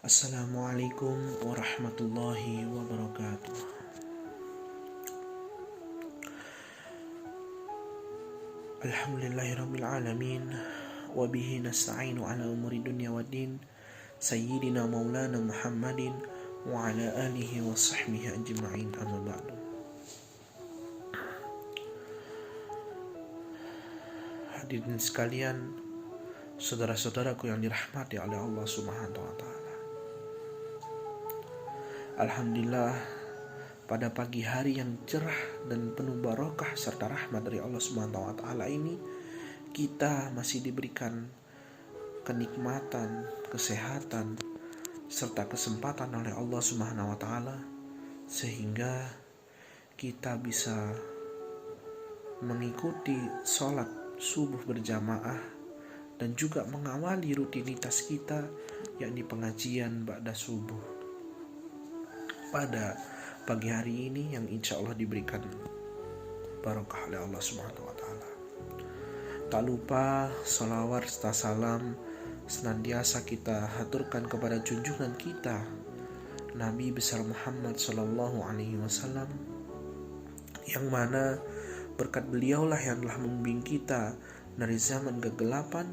Assalamualaikum warahmatullahi wabarakatuh. Alhamdulillahirabbil alamin wa bihi nasta'inu ala umuri dunya waddin. Sayyidina Maulana Muhammadin wa ala alihi wa sahbihi ajma'in, amma ba'du. Hadirin sekalian, saudara-saudaraku yang dirahmati oleh Allah Subhanahu wa taala. Alhamdulillah, pada pagi hari yang cerah dan penuh barokah serta rahmat dari Allah Subhanahu wa taala ini, kita masih diberikan kenikmatan, kesehatan serta kesempatan oleh Allah Subhanahu wa taala sehingga kita bisa mengikuti sholat subuh berjamaah dan juga mengawali rutinitas kita, yakni pengajian ba'da subuh pada pagi hari ini yang insya Allah diberikan barokah oleh Allah Subhanahu wa taala. Tak lupa salawat serta salam senantiasa kita haturkan kepada junjungan kita Nabi besar Muhammad sallallahu alaihi wasallam, yang mana berkat beliaulah yang telah membimbing kita dari zaman kegelapan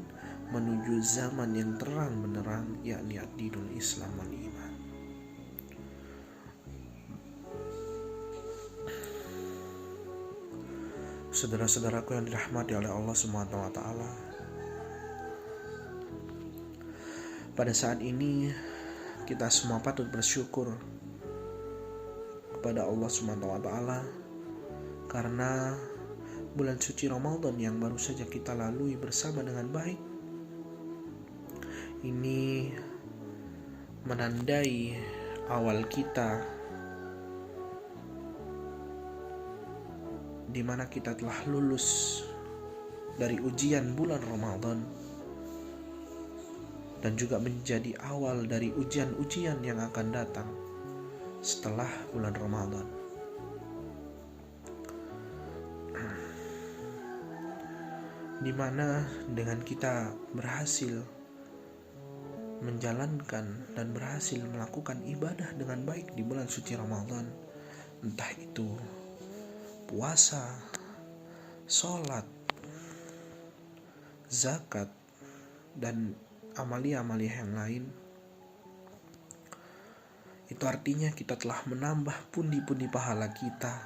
menuju zaman yang terang benderang, yakni ad-dinul Islam wal iman. Saudara-saudaraku yang dirahmati oleh Allah Subhanahu wa taala, pada saat ini kita semua patut bersyukur kepada Allah Subhanahu wa taala karena bulan suci Ramadan yang baru saja kita lalui bersama dengan baik ini menandai awal kita, di mana kita telah lulus dari ujian bulan Ramadan dan juga menjadi awal dari ujian-ujian yang akan datang setelah bulan Ramadan. Di mana dengan kita berhasil menjalankan dan berhasil melakukan ibadah dengan baik di bulan suci Ramadan, entah itu puasa, sholat, zakat, dan amalia-amalia yang lain, itu artinya kita telah menambah pundi-pundi pahala kita,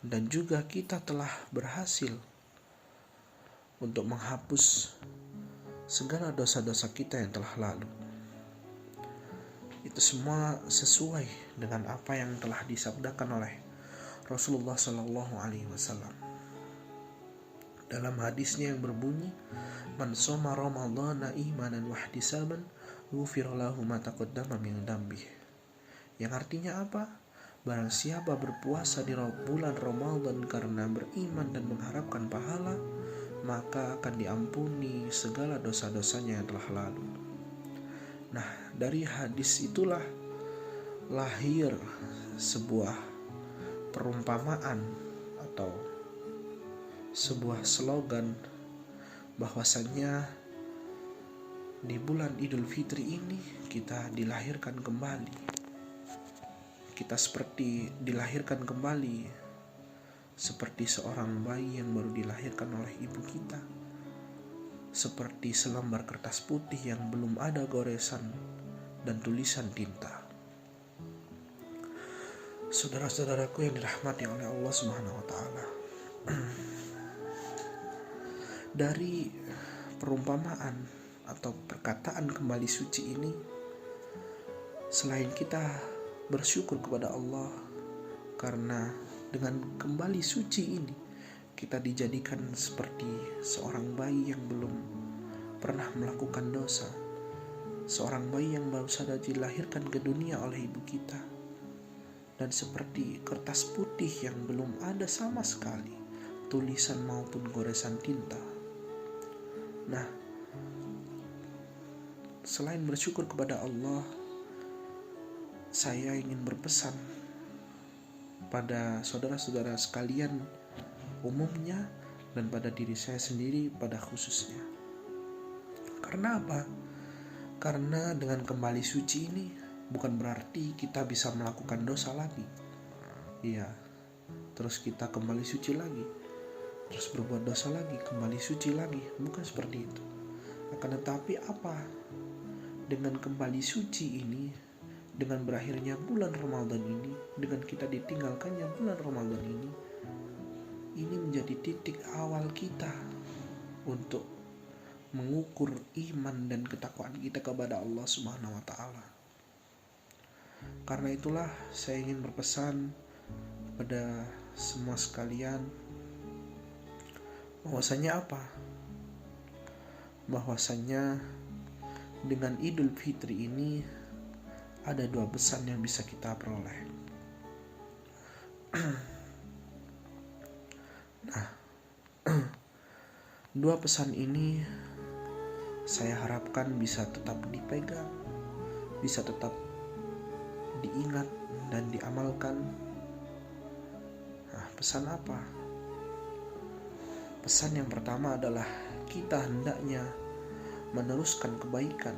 dan juga kita telah berhasil untuk menghapus segala dosa-dosa kita yang telah lalu. Itu semua sesuai dengan apa yang telah disabdakan oleh Rasulullah Sallallahu Alaihi Wasallam dalam hadisnya yang berbunyi, "Man shoma Ramadhana imanan wa ihtisaban, ghufira lahu ma taqaddama min dzambih." Yang artinya apa? Barang siapa berpuasa di bulan Ramadan karena beriman dan mengharapkan pahala, maka akan diampuni segala dosa-dosanya yang telah lalu. Nah, dari hadis itulah lahir sebuah perumpamaan atau sebuah slogan bahwasanya di bulan Idul Fitri ini kita dilahirkan kembali. Kita seperti dilahirkan kembali seperti seorang bayi yang baru dilahirkan oleh ibu kita, seperti selembar kertas putih yang belum ada goresan dan tulisan tinta. Saudara-saudaraku yang dirahmati oleh Allah Subhanahu wa taala, dari perumpamaan atau perkataan kembali suci ini, selain kita bersyukur kepada Allah karena dengan kembali suci ini kita dijadikan seperti seorang bayi yang belum pernah melakukan dosa, seorang bayi yang baru saja dilahirkan ke dunia oleh ibu kita, dan seperti kertas putih yang belum ada sama sekali tulisan maupun goresan tinta. Nah, selain bersyukur kepada Allah, saya ingin berpesan pada saudara-saudara sekalian umumnya dan pada diri saya sendiri pada khususnya. Karena apa? Karena dengan kembali suci ini bukan berarti kita bisa melakukan dosa lagi. Iya, terus kita kembali suci lagi, terus berbuat dosa lagi, kembali suci lagi. Bukan seperti itu. Akan tetapi apa? Dengan kembali suci ini, dengan berakhirnya bulan Ramadan ini, dengan kita ditinggalkannya bulan Ramadan ini menjadi titik awal kita untuk mengukur iman dan ketakwaan kita kepada Allah Subhanahu wa taala. Karena itulah saya ingin berpesan pada semua sekalian bahwasanya apa? Bahwasanya dengan Idul Fitri ini ada 2 pesan yang bisa kita peroleh. Nah, 2 pesan ini saya harapkan bisa tetap dipegang, bisa tetap diingat dan diamalkan. Nah, pesan apa? Pesan yang pertama adalah kita hendaknya meneruskan kebaikan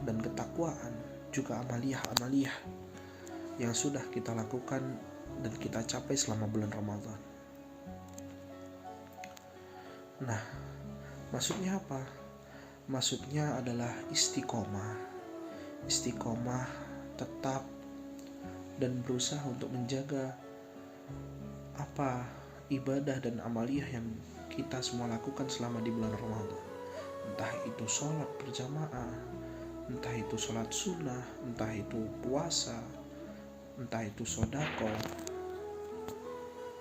dan ketakwaan, juga amaliyah-amaliyah yang sudah kita lakukan dan kita capai selama bulan Ramadan. Nah, maksudnya apa? Maksudnya adalah istiqomah tetap dan berusaha untuk menjaga apa ibadah dan amaliyah yang kita semua lakukan selama di bulan Ramadan. Entah itu sholat berjamaah, entah itu sholat sunnah, entah itu puasa, entah itu sodako,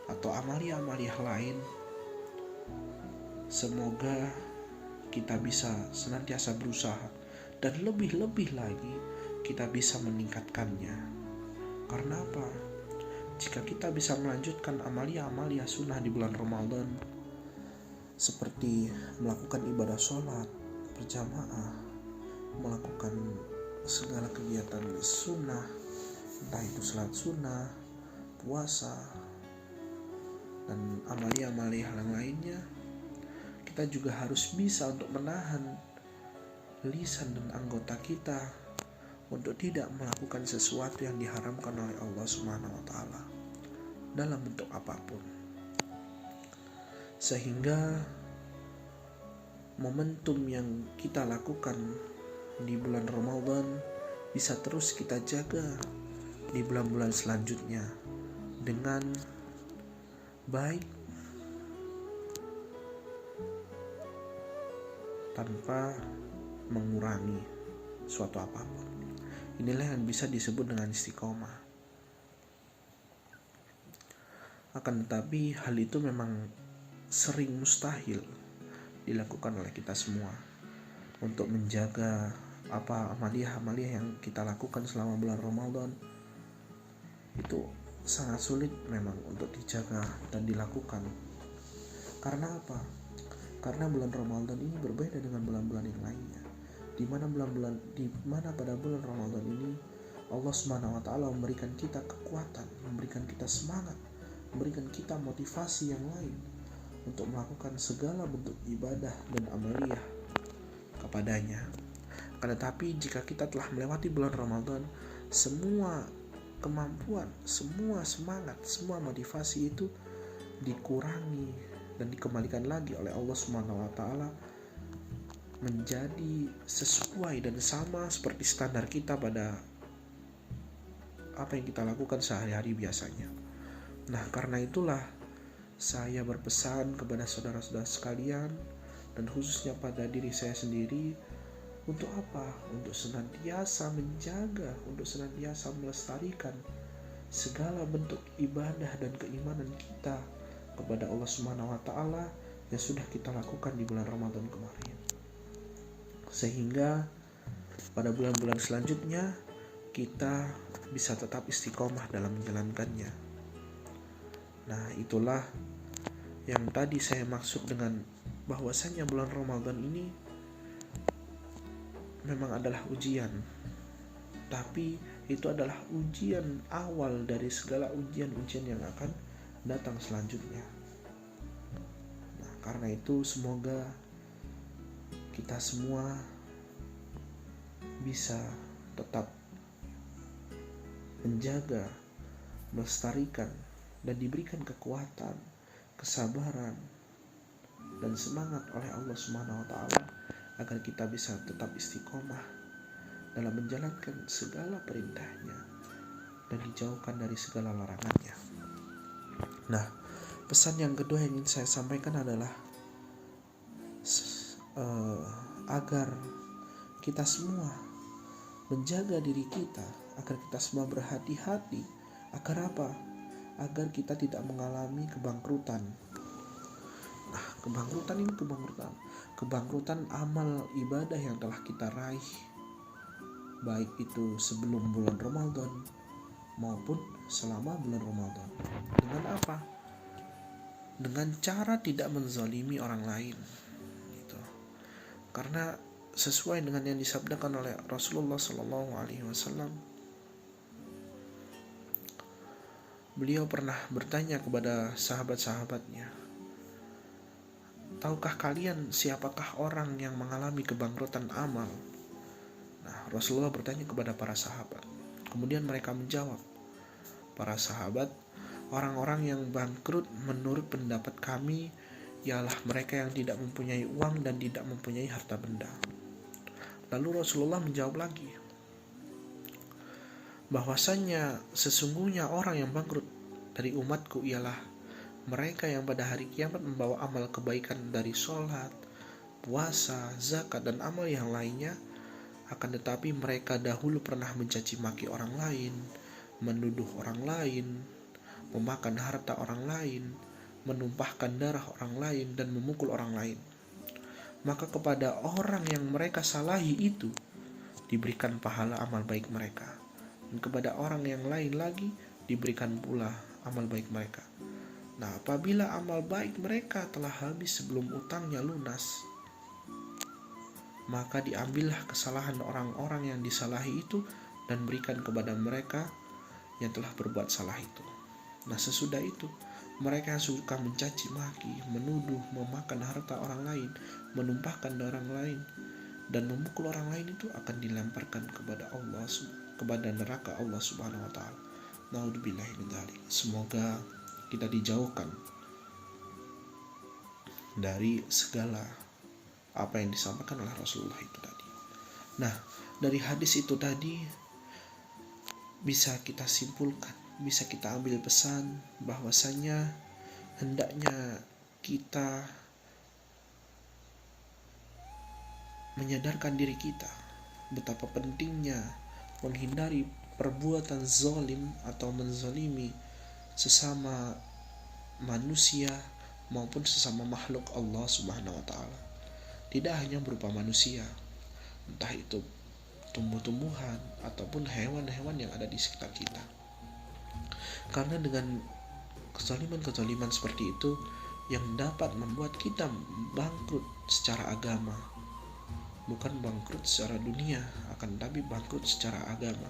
atau amaliyah-amaliyah lain. Semoga kita bisa senantiasa berusaha dan lebih-lebih lagi kita bisa meningkatkannya. Karena apa? Jika kita bisa melanjutkan amaliyah-amaliyah sunnah di bulan Ramadan, seperti melakukan ibadah sholat berjamaah, melakukan segala kegiatan sunnah, entah itu sholat sunnah, puasa, dan amaliyah-amaliyah yang lainnya, kita juga harus bisa untuk menahan lisan dan anggota kita untuk tidak melakukan sesuatu yang diharamkan oleh Allah Subhanahu wa taala dalam bentuk apapun. Sehingga momentum yang kita lakukan di bulan Ramadan bisa terus kita jaga di bulan-bulan selanjutnya dengan baik tanpa mengurangi suatu apapun. Inilah yang bisa disebut dengan istiqomah. Akan tetapi hal itu memang sering mustahil dilakukan oleh kita semua untuk menjaga apa amaliyah-amaliyah yang kita lakukan selama bulan Ramadan. Itu sangat sulit memang untuk dijaga dan dilakukan. Karena apa? Karena bulan Ramadan ini berbeda dengan bulan-bulan yang lainnya. Di mana pada bulan Ramadan ini Allah Subhanahu wa taala memberikan kita kekuatan, memberikan kita semangat, memberikan kita motivasi yang lain untuk melakukan segala bentuk ibadah dan amaliyah kepadanya. Tetapi jika kita telah melewati bulan Ramadan, semua kemampuan, semua semangat, semua motivasi itu dikurangi dan dikembalikan lagi oleh Allah Subhanahu wa taala menjadi sesuai dan sama seperti standar kita pada apa yang kita lakukan sehari-hari biasanya. Nah, karena itulah saya berpesan kepada saudara-saudara sekalian dan khususnya pada diri saya sendiri untuk apa? Untuk senantiasa menjaga, untuk senantiasa melestarikan segala bentuk ibadah dan keimanan kita kepada Allah Subhanahu wa taala yang sudah kita lakukan di bulan Ramadan kemarin. Sehingga pada bulan-bulan selanjutnya kita bisa tetap istiqomah dalam menjalankannya. Nah, itulah yang tadi saya maksud dengan bahwasanya bulan Ramadan ini memang adalah ujian. Tapi itu adalah ujian awal dari segala ujian-ujian yang akan datang selanjutnya. Nah, karena itu semoga kita semua bisa tetap menjaga, melestarikan, dan diberikan kekuatan, kesabaran, dan semangat oleh Allah Subhanahu wa Ta'ala agar kita bisa tetap istiqomah dalam menjalankan segala perintahnya dan dijauhkan dari segala larangannya. Nah, pesan yang kedua yang ingin saya sampaikan adalah agar kita semua menjaga diri kita, agar kita semua berhati-hati. Agar apa? Agar kita tidak mengalami kebangkrutan. Nah, kebangkrutan amal ibadah yang telah kita raih, baik itu sebelum bulan Ramadan maupun selama bulan Ramadan. Dengan apa? Dengan cara tidak menzalimi orang lain. Gitu. Karena sesuai dengan yang disabdakan oleh Rasulullah SAW, beliau pernah bertanya kepada sahabat-sahabatnya, tahukah kalian siapakah orang yang mengalami kebangkrutan amal? Nah, Rasulullah bertanya kepada para sahabat. Kemudian mereka menjawab, para sahabat, orang-orang yang bangkrut menurut pendapat kami ialah mereka yang tidak mempunyai uang dan tidak mempunyai harta benda. Lalu Rasulullah menjawab lagi, bahwasanya sesungguhnya orang yang bangkrut dari umatku ialah mereka yang pada hari kiamat membawa amal kebaikan dari sholat, puasa, zakat, dan amal yang lainnya, akan tetapi mereka dahulu pernah mencaci maki orang lain, menuduh orang lain, memakan harta orang lain, menumpahkan darah orang lain, dan memukul orang lain. Maka kepada orang yang mereka salahi itu diberikan pahala amal baik mereka, dan kepada orang yang lain lagi diberikan pula amal baik mereka. Nah, apabila amal baik mereka telah habis sebelum utangnya lunas, maka diambillah kesalahan orang-orang yang disalahi itu dan berikan kepada mereka yang telah berbuat salah itu. Nah, sesudah itu mereka yang suka mencaci maki, menuduh, memakan harta orang lain, menumpahkan darah orang lain, dan memukul orang lain itu akan dilemparkan kepada Allah, kepada neraka Allah Subhanahu wa Ta'ala. Naudzubillahi min dzalik. Semoga kita dijauhkan dari segala apa yang disampaikan oleh Rasulullah itu tadi. Nah, dari hadis itu tadi bisa kita simpulkan, bisa kita ambil pesan bahwasanya hendaknya kita menyadarkan diri kita betapa pentingnya menghindari perbuatan zalim atau menzalimi sesama manusia maupun sesama makhluk Allah Subhanahu wa Ta'ala. Tidak hanya berupa manusia, entah itu tumbuh-tumbuhan ataupun hewan-hewan yang ada di sekitar kita. Karena dengan kezaliman-kezaliman seperti itu yang dapat membuat kita bangkrut secara agama. Bukan bangkrut secara dunia, akan tapi bangkrut secara agama,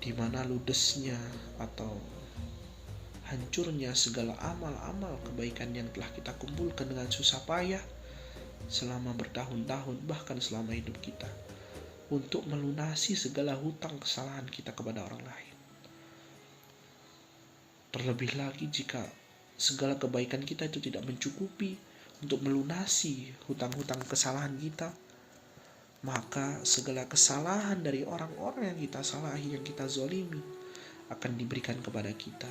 di mana ludesnya atau hancurnya segala amal-amal kebaikan yang telah kita kumpulkan dengan susah payah selama bertahun-tahun, bahkan selama hidup kita, untuk melunasi segala hutang kesalahan kita kepada orang lain. Terlebih lagi jika segala kebaikan kita itu tidak mencukupi untuk melunasi hutang-hutang kesalahan kita, maka segala kesalahan dari orang-orang yang kita salahi, yang kita zolimi, akan diberikan kepada kita,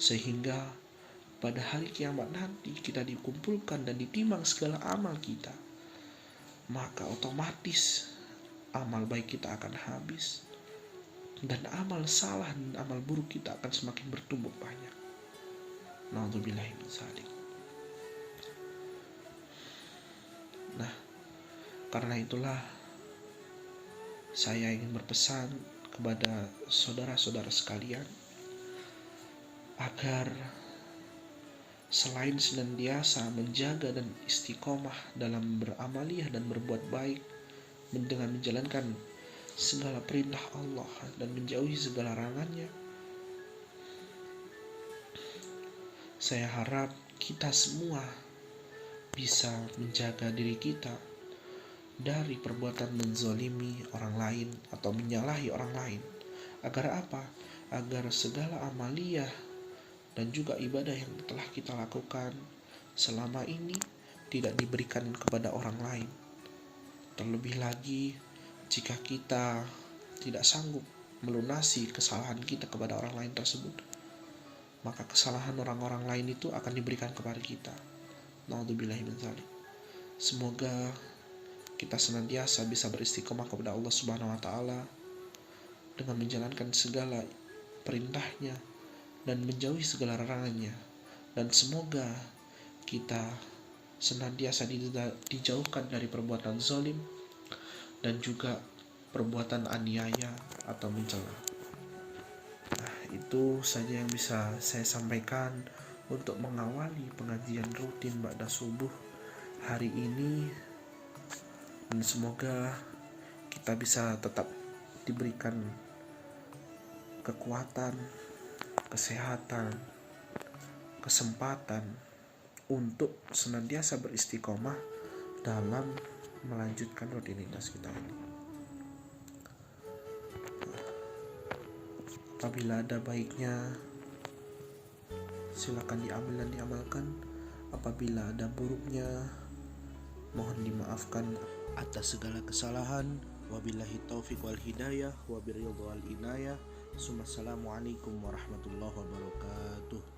sehingga pada hari kiamat nanti kita dikumpulkan dan ditimbang segala amal kita, maka otomatis amal baik kita akan habis dan amal salah dan amal buruk kita akan semakin bertumbuk banyak. Naudzubillahi min dzalik. Nah, karena itulah saya ingin berpesan kepada saudara-saudara sekalian agar selain senantiasa menjaga dan istiqomah dalam beramaliyah dan berbuat baik dengan menjalankan segala perintah Allah dan menjauhi segala larangannya, saya harap kita semua bisa menjaga diri kita dari perbuatan menzolimi orang lain atau menyalahi orang lain. Agar apa? Agar segala amaliyah dan juga ibadah yang telah kita lakukan selama ini tidak diberikan kepada orang lain. Terlebih lagi jika kita tidak sanggup melunasi kesalahan kita kepada orang lain tersebut, maka kesalahan orang-orang lain itu akan diberikan kepada kita. Naudzubillahi min dzalik. Semoga kita senantiasa bisa beristiqomah kepada Allah Subhanahu wa taala dengan menjalankan segala perintahnya dan menjauhi segala larangannya. Dan semoga kita senantiasa dijauhkan dari perbuatan zalim dan juga perbuatan aniaya atau mencela. Nah, itu saja yang bisa saya sampaikan untuk mengawali pengajian rutin ba'da subuh hari ini, dan semoga kita bisa tetap diberikan kekuatan, kesehatan, kesempatan untuk senantiasa beristiqomah dalam melanjutkan rutinitas kita ini. Apabila ada baiknya, silakan diambil dan diamalkan. Apabila ada buruknya, mohon dimaafkan atas segala kesalahan. Wabillahi taufiq wal hidayah, wabiridho wal inayah. Assalamualaikum warahmatullahi wabarakatuh.